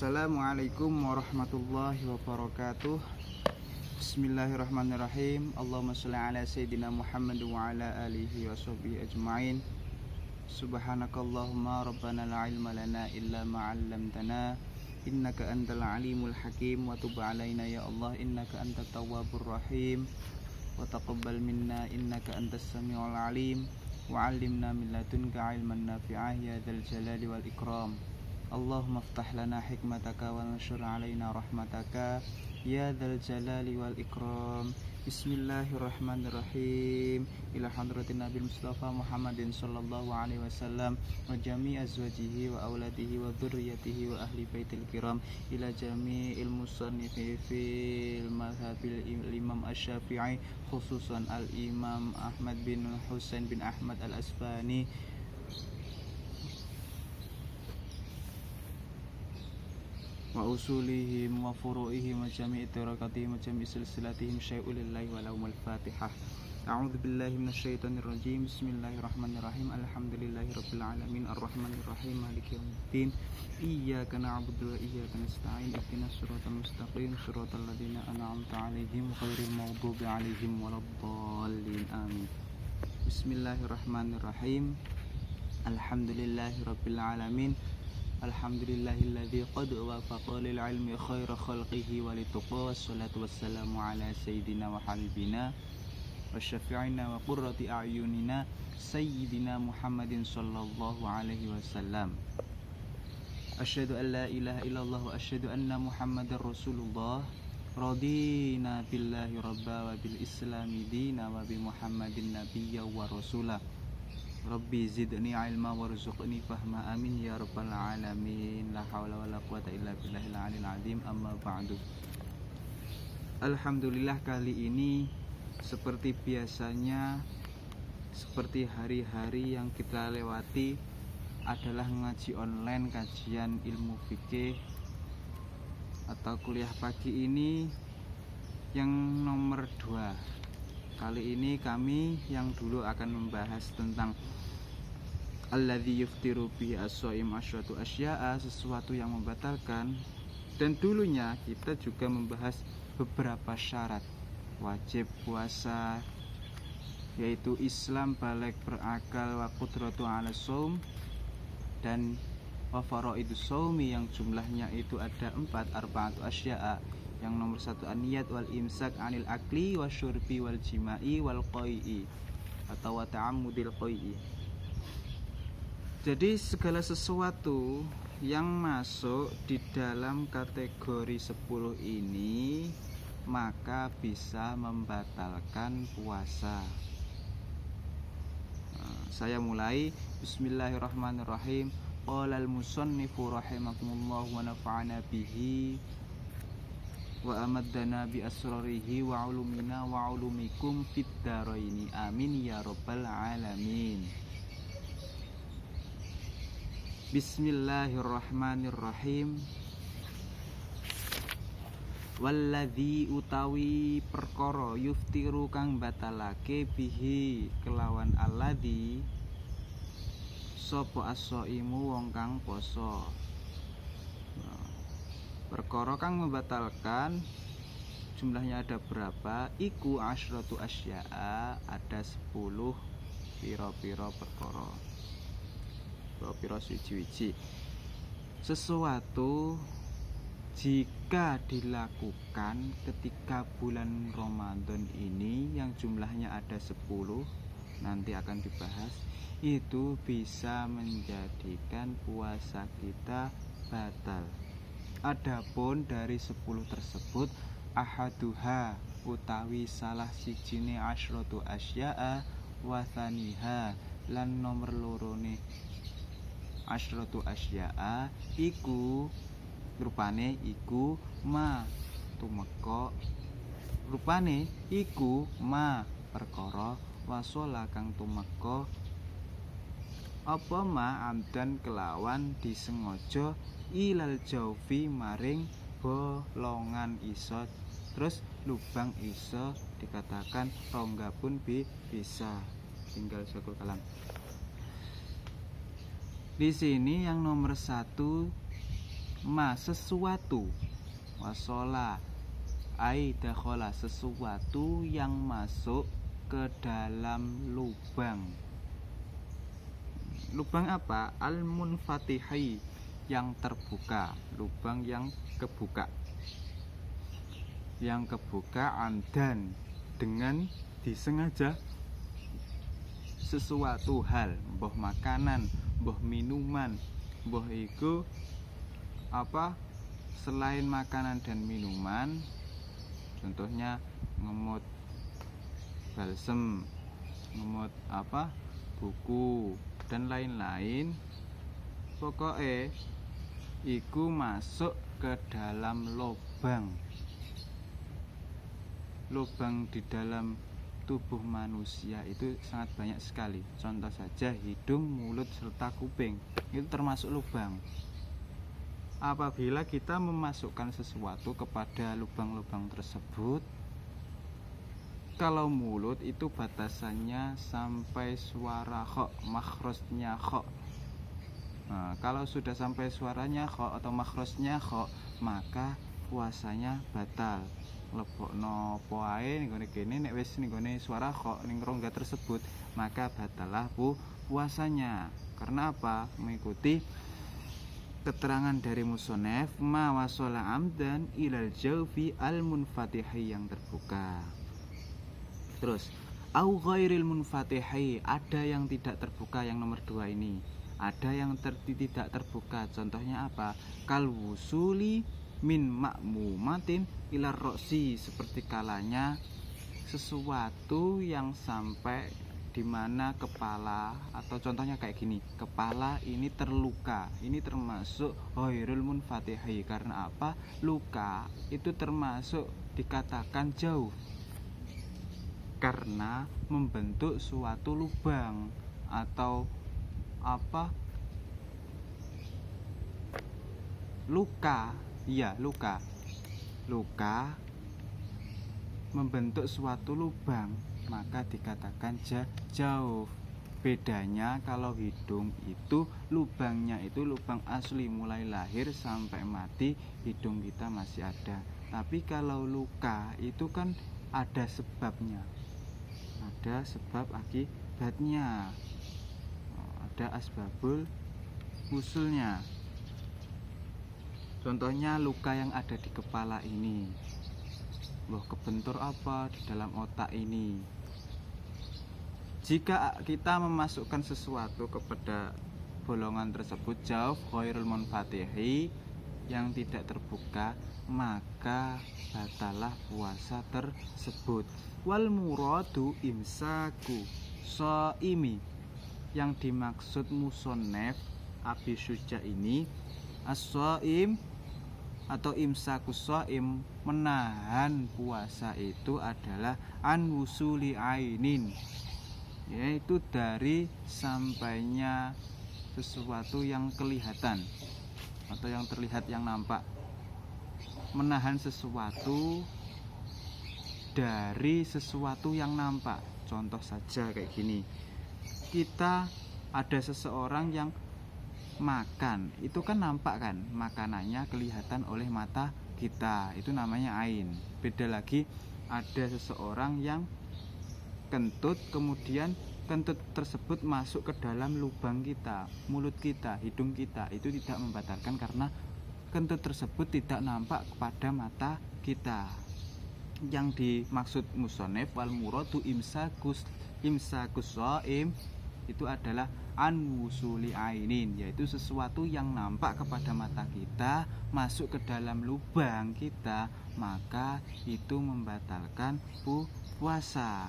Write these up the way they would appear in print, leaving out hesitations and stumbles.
Assalamualaikum warahmatullahi wabarakatuh. Bismillahirrahmanirrahim. Allahumma sholli ala sayyidina Muhammad wa ala alihi wa sahbihi ajma'in. Subhanakallahumma rabbana la ilma lana illa ma 'allamtana innaka antal alimul hakim wa tub alaina ya Allah innaka antat tawwabur rahim wa taqabbal minna innaka antas samiul alim wa 'allimna min ladunka ilman nafi'ah ya dzal jalali wal ikram. Allahumma aftah lana hikmataka wa nashur alaina rahmataka ya dzal jalali wal ikram. Bismillahirrahmanirrahim. Ila hadratin Nabi Mustafa Muhammadin sallallahu alaihi wasallam wa jami' azwajihi wa auladihi wa dzurriyyatihi wa ahli baitil kiram, ila jami'il musannifi fil madhabil Imam Asy-Syafi'i khususan al-Imam Ahmad bin Husain bin Ahmad al-Asfani wa usulihim wa furu'ihim wa jami'i tarakatihim wa jami'i silsilatihim syai'ul lillahi wa lahumul fatihah. A'udzu billahi minasyaitonir rajim. Bismillahirrahmanirrahim. Alhamdulillahi rabbil alamin arrahmanir rahim maliki yaumiddin. Iyyaka na'budu wa iyyaka nasta'in. Ihdinas siratal mustaqim siratal ladzina an'amta 'alaihim ghairil maghdubi 'alaihim waladdallin. Amin. Bismillahirrahmanirrahim. Alhamdulillahi rabbil alamin. Alhamdulillahilladzi qad wafaqa lil ilmi khaira khalqihi wa lituqa wassalatu wassalamu ala sayyidina wa habibina wa syafi'ina wa qurrati a'yunina sayyidina Muhammadin sallallahu alaihi wasallam. Asyhadu an la ilaha illallah wa asyhadu anna Muhammadar Rasulullah. Radina billahi rabba wa bil islami dina wa bi Muhammadin nabiyya wa rasulah. Rabbi zidni ilma warzuqni fahma amin ya rabbal alamin. La haula wala quwata illa billahil aliyil azim. Amma ba'du. Alhamdulillah, kali ini seperti biasanya, seperti hari-hari yang kita lewati, adalah ngaji online kajian ilmu fikih atau kuliah pagi ini yang nomor 2. Kali ini kami yang dulu akan membahas tentang alladzi yuftiru bihi as-shaim asyratu asya'a, sesuatu yang membatalkan, dan dulunya kita juga membahas beberapa syarat wajib puasa, yaitu Islam, baligh, berakal, wa qudratu 'ala shaum, dan wa faraidus shaumi yang jumlahnya itu ada 4, arba'atu asya'a. Yang nomor 1 an-niyat wal imsak anil akli wa syurbi wal jima'i wal qai'i atau wa ta'ammudil qai'i. Jadi segala sesuatu yang masuk di dalam kategori 10 ini maka bisa membatalkan puasa. Saya mulai. Bismillahirrahmanirrahim. Qala al-musannifu rahimakumullah wa nafa'ana bihi wa amaddana bi asrarihi wa ulumina wa ulumikum fid dharaini amin ya rabbal alamin. Bismillahirrahmanirrahim. Walladzi utawi perkara yuftiru kang batalake bihi kelawan alladzi sapa as-shaimu wong kang poso. Perkara kang membatalkan jumlahnya ada berapa? Iku asyratu asya'a, ada 10 piro-piro perkara. Piro-piro suci-suci. Sesuatu jika dilakukan ketika bulan Ramadan ini yang jumlahnya ada 10, nanti akan dibahas, itu bisa menjadikan puasa kita batal. Adapun dari 10 tersebut, ahaduha utawi salah sijine asyratu asya'a wa thaniha lan nomor lorone asyratu asya'a iku rupane iku ma tumeka, rupane iku ma perkara wasola kang tumeka apa ma amdan kelawan disengaja ilal jaufi maring bolongan iso, terus lubang iso dikatakan rongga pun bisa, tinggal satu kalam. Di sini yang nomor 1 ma sesuatu, wasola ai dakhala sesuatu yang masuk ke dalam lubang. Lubang apa? Al munfatihi, yang terbuka, lubang yang kebuka. Yang kebuka amdan, dengan disengaja, sesuatu hal, mbah makanan, mbah minuman, mbah iku apa selain makanan dan minuman, contohnya ngemut balsem, ngemut apa buku dan lain-lain, pokoknya iku masuk ke dalam lubang di dalam tubuh manusia itu sangat banyak sekali. Contoh saja hidung, mulut, serta kuping, itu termasuk lubang. Apabila kita memasukkan sesuatu kepada lubang-lubang tersebut, kalau mulut itu batasannya sampai suara kho, makhrajnya kho. Nah, kalau sudah sampai suaranya kho atau makhrajnya kho, maka puasanya batal. Lebokno poae ning gone kene, nek wis ning gone suara kho ning rongga tersebut, maka batalah puasanya. Karena apa? Mengikuti keterangan dari musonef, ma wasola amdan ilal jawfi al munfatihi, yang terbuka. Terus au ghairil munfatihi, ada yang tidak terbuka, yang nomor 2 ini. Ada yang tidak terbuka, contohnya apa? Kal wusuli min ma'mumatin ilar roksi, seperti kalanya sesuatu yang sampai di mana kepala, atau contohnya kayak gini, kepala ini terluka, ini termasuk ghairul munfatihi. Karena apa? Luka itu termasuk dikatakan jauh karena membentuk suatu lubang atau apa, luka, iya luka membentuk suatu lubang, maka dikatakan jauh. Bedanya kalau hidung itu lubangnya itu lubang asli, mulai lahir sampai mati hidung kita masih ada. Tapi kalau luka itu kan ada sebabnya, ada sebab akibatnya, ada asbabul usulnya. Contohnya luka yang ada di kepala ini, loh kebentur apa di dalam otak ini. Jika kita memasukkan sesuatu kepada bolongan tersebut jauh ghairul munfatihi, yang tidak terbuka, maka batalah puasa tersebut. Wal muradu imsaku shaimi, yang dimaksud musonef Abi Syuja ini as-shaim atau imsaku shaim, menahan puasa itu adalah an wusuli ainin, yaitu dari sampainya sesuatu yang kelihatan atau yang terlihat, yang nampak. Menahan sesuatu dari sesuatu yang nampak. Contoh saja kayak gini, kita ada seseorang yang makan, itu kan nampak kan, makanannya kelihatan oleh mata kita, itu namanya ain. Beda lagi ada seseorang yang kentut, kemudian kentut tersebut masuk ke dalam lubang kita, mulut kita, hidung kita, itu tidak membatalkan karena kentut tersebut tidak nampak kepada mata kita. Yang dimaksud musonef wal muradu imsakus shaim itu adalah an wusuli ainin, yaitu sesuatu yang nampak kepada mata kita masuk ke dalam lubang kita, maka itu membatalkan puasa.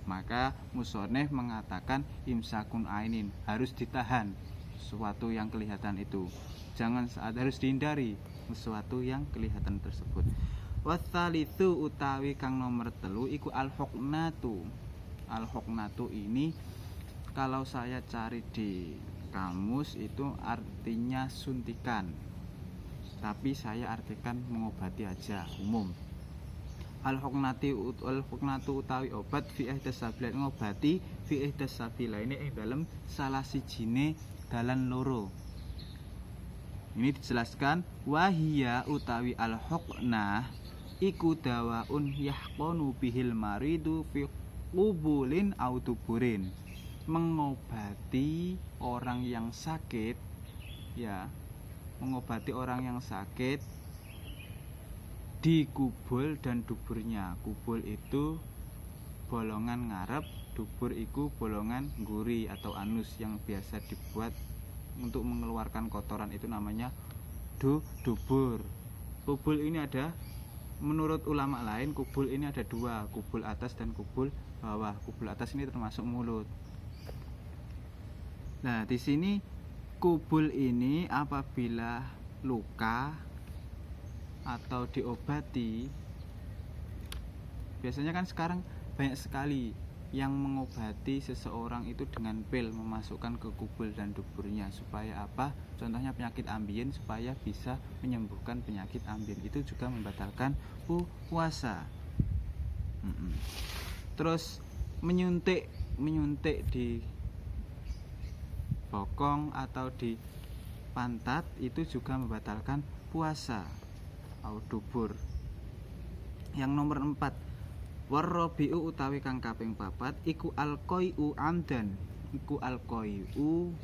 Maka musonef mengatakan imsakun ainin, harus ditahan sesuatu yang kelihatan itu, jangan saat, harus dihindari sesuatu yang kelihatan tersebut. Watsalitsu utawi kang nomor 3 iku al-huknatu. Al-huknatu ini kalau saya cari di kamus itu artinya suntikan, tapi saya artikan mengobati aja, umum. Al-huknatu utawi obat fi ihdas sabilain, ngobati fi ihdas sabilain ing dalem salah sijine dalan loro. Ini dijelaskan wahia utawi al-huqnah iku dawaun yahqonu bihil maridu fi qubulin au tuburin. Mengobati orang yang sakit, ya, mengobati orang yang sakit di kubul dan duburnya. Kubul itu bolongan ngarep, dubur itu bolongan guri atau anus yang biasa dibuat untuk mengeluarkan kotoran, itu namanya dubur. Kubul ini ada, menurut ulama lain kubul ini ada dua, kubul atas dan kubul bawah. Kubul atas ini termasuk mulut. Nah, di sini kubul ini apabila luka atau diobati, biasanya kan sekarang banyak sekali yang mengobati seseorang itu dengan pil, memasukkan ke kubul dan duburnya. Supaya apa? Contohnya penyakit ambien, supaya bisa menyembuhkan penyakit ambien. Itu juga membatalkan puasa. Terus menyuntik di bokong atau di pantat itu juga membatalkan puasa atau dubur. Yang nomor 4, warrobiu utawi kang kaping 4 iku alqoiu amdan. Iku alqoiu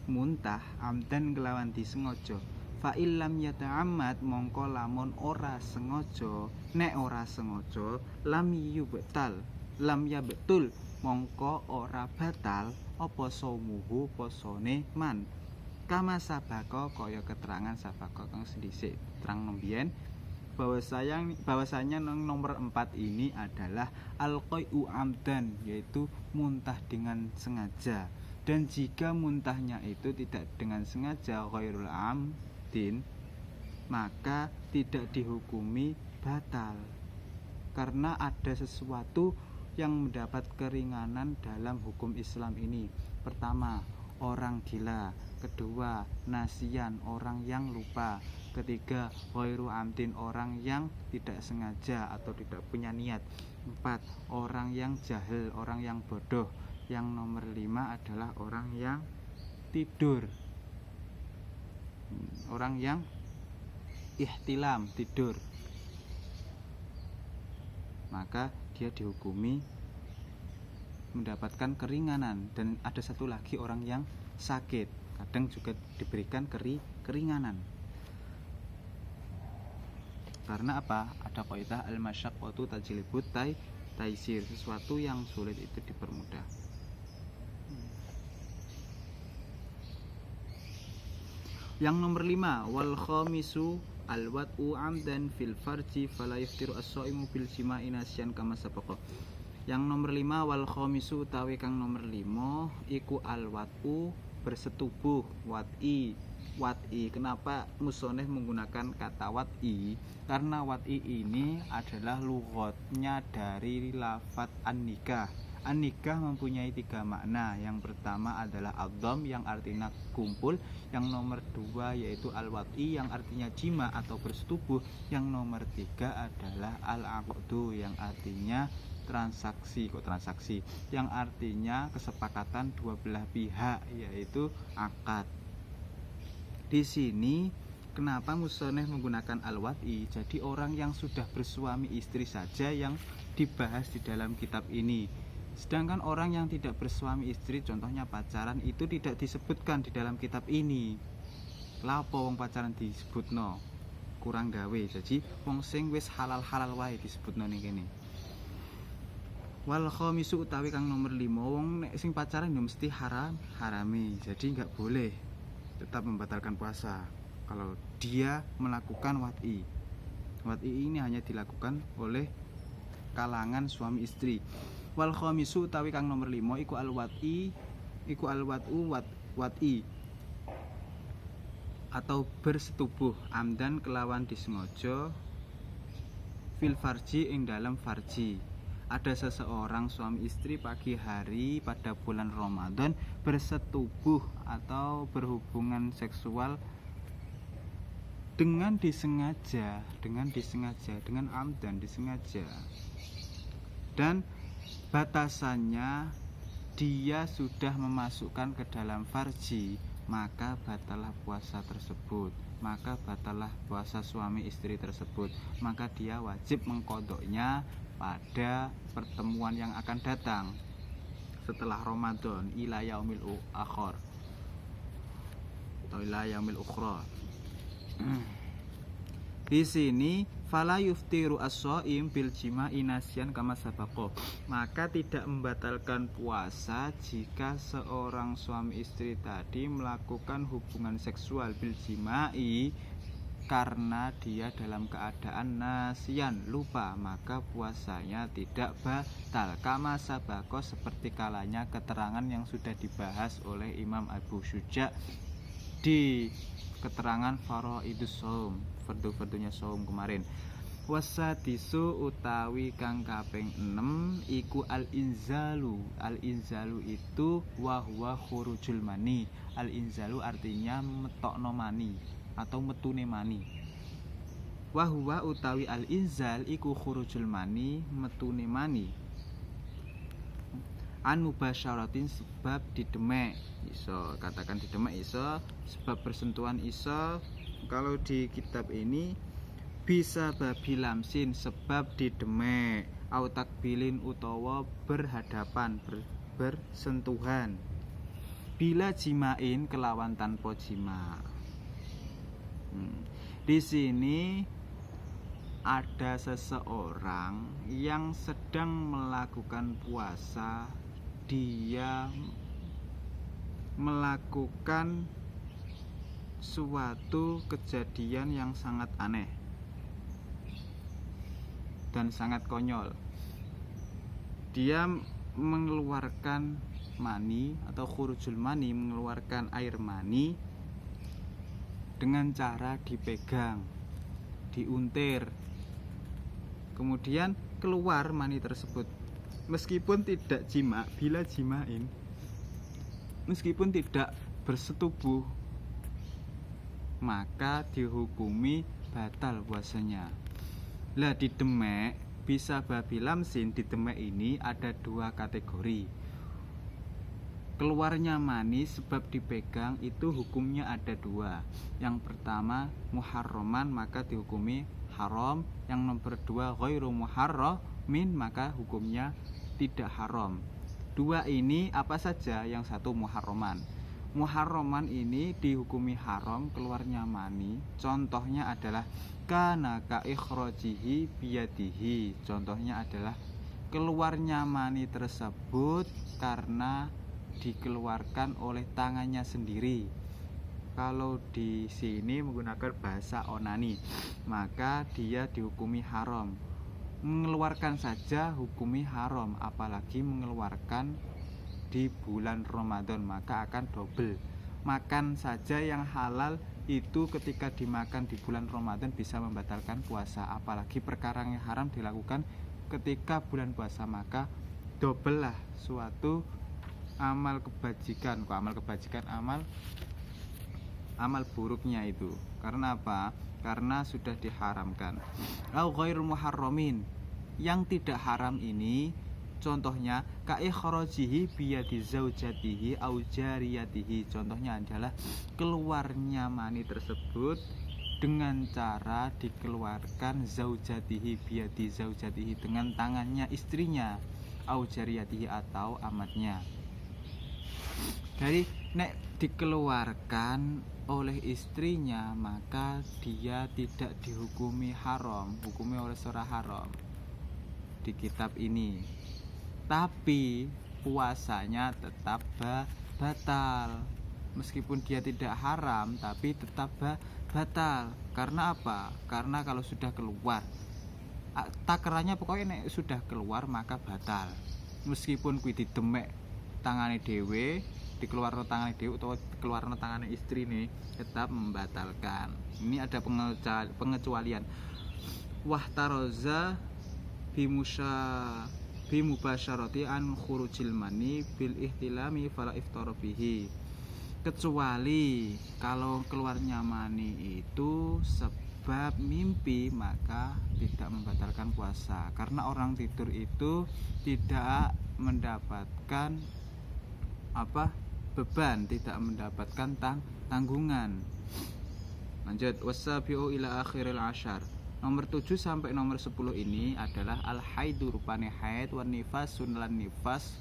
muntah amdan kelawan disengaja. Fa illam yata'ammad mongko lamun ora sengaja, nek ora sengaja lam yabtul mongko ora batal apa saumuhu posone man. Kama sabako kaya keterangan sabako kang sedhisik terang nembiyen bahwasanya nomor 4 ini adalah al-qai'u amdan, yaitu muntah dengan sengaja. Dan jika muntahnya itu tidak dengan sengaja ghairul amdin, maka tidak dihukumi batal, karena ada sesuatu yang mendapat keringanan dalam hukum Islam ini. Pertama, orang gila. Kedua, nasian, orang yang lupa. Ketiga, ghairu amdin, orang yang tidak sengaja atau tidak punya niat. 4, orang yang jahil, orang yang bodoh. Yang nomor 5 adalah orang yang tidur, orang yang ihtilam, tidur. Maka dia dihukumi mendapatkan keringanan. Dan ada satu lagi, orang yang sakit, kadang juga diberikan keringanan. Karena apa? Ada kaidah al-masyaqqatu tajlibut taisir, sesuatu yang sulit itu dipermudah. Yang nomor 5, wal khamisu al-wat'u amdan fil farji fala yaftiru as-shaimu bil jima'i nasyan kama sabaqa. Yang nomor 5, wal khamisu utawi kang nomor 5 iku al-wat'u, bersetubuh. Wat'i. Kenapa musoneh menggunakan kata wat'i? Karena wat'i ini adalah lughatnya dari lafadz an-nikah. An-nikah mempunyai 3 makna. Yang pertama adalah ad-dham yang artinya kumpul. Yang nomor 2 yaitu al-wat'i yang artinya jima atau bersetubuh. Yang nomor 3 adalah al-aqdu yang artinya transaksi, yang artinya kesepakatan dua belah pihak, yaitu akad. Di sini kenapa musoneh menggunakan al-wat'i? Jadi orang yang sudah bersuami istri saja yang dibahas di dalam kitab ini. Sedangkan orang yang tidak bersuami istri, contohnya pacaran, itu tidak disebutkan di dalam kitab ini. Lapo wong pacaran disebutno? Kurang gawe. Jadi wong sing wis halal-halal wae disebutno ning kene. Wal khamisu utawi kang nomor 5, wong nek sing pacaran yo mesti harami. Jadi enggak boleh, tetap membatalkan puasa kalau dia melakukan wat'i. Wat'i ini hanya dilakukan oleh kalangan suami istri. Wal khamisu utawi kang nomor 5 iku al-wat'u wat'i atau bersetubuh amdan kelawan disengaja fil farji ing dalam farji. Ada seseorang suami istri pagi hari pada bulan Ramadan bersetubuh atau berhubungan seksual dengan disengaja, dengan amdan, disengaja. Dan batasannya dia sudah memasukkan ke dalam farji maka batallah puasa tersebut, maka batallah puasa suami istri tersebut, maka dia wajib mengqodoknya pada pertemuan yang akan datang setelah Ramadan, ila yaumil akhir atau ila yaumil ukhra. Di sini fala yuftiru as-shaim bil jima'i nasyan kama sabaqo, maka tidak membatalkan puasa jika seorang suami istri tadi melakukan hubungan seksual bil jima'i karena dia dalam keadaan nasyan, lupa, maka puasanya tidak batal kama sabaqo, seperti kalanya keterangan yang sudah dibahas oleh Imam Abu Syuja di keterangan faraidus shaum, fardu-fardunya shaum kemarin. Wasadisu utawi kang kaping 6 iku al-inzalu. Al-inzalu itu wahwa khurujul mani. Al-inzalu artinya metokno mani atau metune mani. Wahwa utawi al-inzal iku khurujul mani, metune mani. An mubasyaratin, sebab didemek iso, katakan didemek iso, sebab bersentuhan iso. Kalau di kitab ini bisa babi lamsin, sebab didemek, au takbilin utawa berhadapan, bersentuhan, bila jimain kelawan tanpa jima. Di sini ada seseorang yang sedang melakukan puasa, dia melakukan suatu kejadian yang sangat aneh dan sangat konyol. Dia mengeluarkan mani atau khurujul mani, mengeluarkan air mani dengan cara dipegang, diuntir, kemudian keluar mani tersebut. Meskipun tidak jima, bila jimain, meskipun tidak bersetubuh, maka dihukumi batal puasanya. Lah di demek bisa babi lamsin, di demek ini ada dua kategori. Keluarnya mani sebab dipegang itu hukumnya ada dua. Yang pertama muharraman, maka dihukumi haram. Yang nomor dua ghairu muharramin, maka hukumnya tidak haram. Dua ini apa saja? Yang satu muharraman. Muharraman ini dihukumi haram keluarnya mani. Contohnya adalah kana ka ikhrajihi biyadihi. Contohnya adalah keluarnya mani tersebut karena dikeluarkan oleh tangannya sendiri. Kalau di sini menggunakan bahasa onani, maka dia dihukumi haram. Mengeluarkan saja hukumi haram, apalagi mengeluarkan di bulan Ramadan, maka akan double. Makan saja yang halal itu ketika dimakan di bulan Ramadan bisa membatalkan puasa, apalagi perkara yang haram dilakukan ketika bulan puasa, maka double lah suatu amal kebajikan. Amal kebajikan, amal buruknya itu. Karena apa? Karena sudah diharamkan. Au ghairul muharramin, yang tidak haram ini contohnya ka ikhrajihi biyadi zaujatihi au jariyatihi. Contohnya adalah keluarnya mani tersebut dengan cara dikeluarkan zaujatihi biyadi zaujatihi, dengan tangannya istrinya, au jariyatihi atau amatnya. Jadi nek dikeluarkan oleh istrinya, maka dia tidak dihukumi haram, hukumi oleh surah haram di kitab ini. Tapi puasanya tetap batal. Meskipun dia tidak haram, tapi tetap batal. Karena apa? Karena kalau sudah keluar, takarannya pokoknya nek sudah keluar maka batal. Meskipun kuwi didemek tangane dhewe, dikeluarno tangane dhewe utawa dikeluarno tangane istri nih, tetap membatalkan. Ini ada pengecualian. Wahtaraza bimubasyarati an khurujil mani bil ihtilami fala iftara bihi. Kecuali kalau keluarnya mani itu sebab mimpi, maka tidak membatalkan puasa. Karena orang tidur itu tidak mendapatkan beban, tidak mendapatkan tanggungan. Lanjut, wasabi'u ila akhiril asyar. Nomor 7 sampai nomor 10 ini adalah al-haidu rupane haid, wan nifasun lan nifas,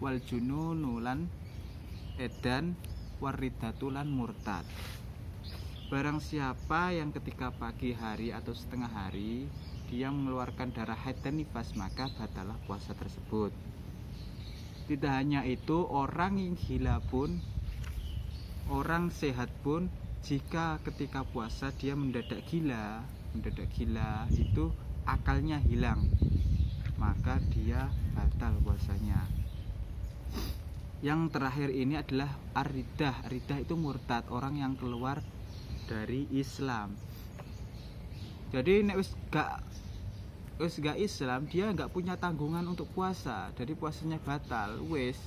wal jununu lan edan, waridatu lan murtad. Barang siapa yang ketika pagi hari atau setengah hari dia mengeluarkan darah haid dan nifas, maka batalah puasa tersebut. Tidak hanya itu, orang yang gila pun, orang sehat pun, jika ketika puasa dia mendadak gila itu akalnya hilang, maka dia batal puasanya. Yang terakhir ini adalah ar-riddah. Riddah itu murtad, orang yang keluar dari Islam. Jadi nek wis gak Islam, dia gak punya tanggungan untuk puasa, jadi puasanya batal, wis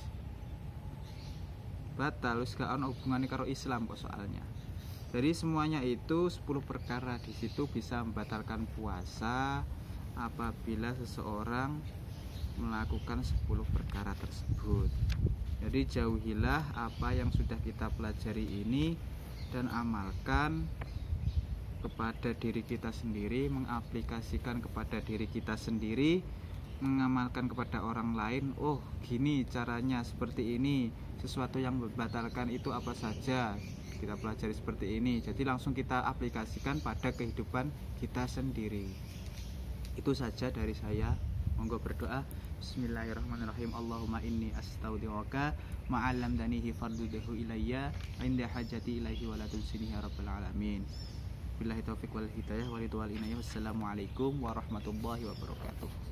gak ono hubungannya karo Islam kok soalnya. Jadi semuanya itu 10 perkara di situ bisa membatalkan puasa apabila seseorang melakukan 10 perkara tersebut. Jadi jauhilah apa yang sudah kita pelajari ini dan amalkan kepada diri kita sendiri, mengaplikasikan kepada diri kita sendiri, mengamalkan kepada orang lain. Oh, gini caranya, seperti ini. Sesuatu yang membatalkan itu apa saja, kita pelajari seperti ini. Jadi langsung kita aplikasikan pada kehidupan kita sendiri. Itu saja dari saya. Monggo berdoa. Bismillahirrahmanirrahim. Allahumma inni astaudi'uka ma'allamtanihi fardudahu ilayya inda hajati ilaihi wa la tunsinihi ya rabbal alamin. Billahi taufiq wal hidayah wa ridwal inayah. Wassalamualaikum warahmatullahi wabarakatuh.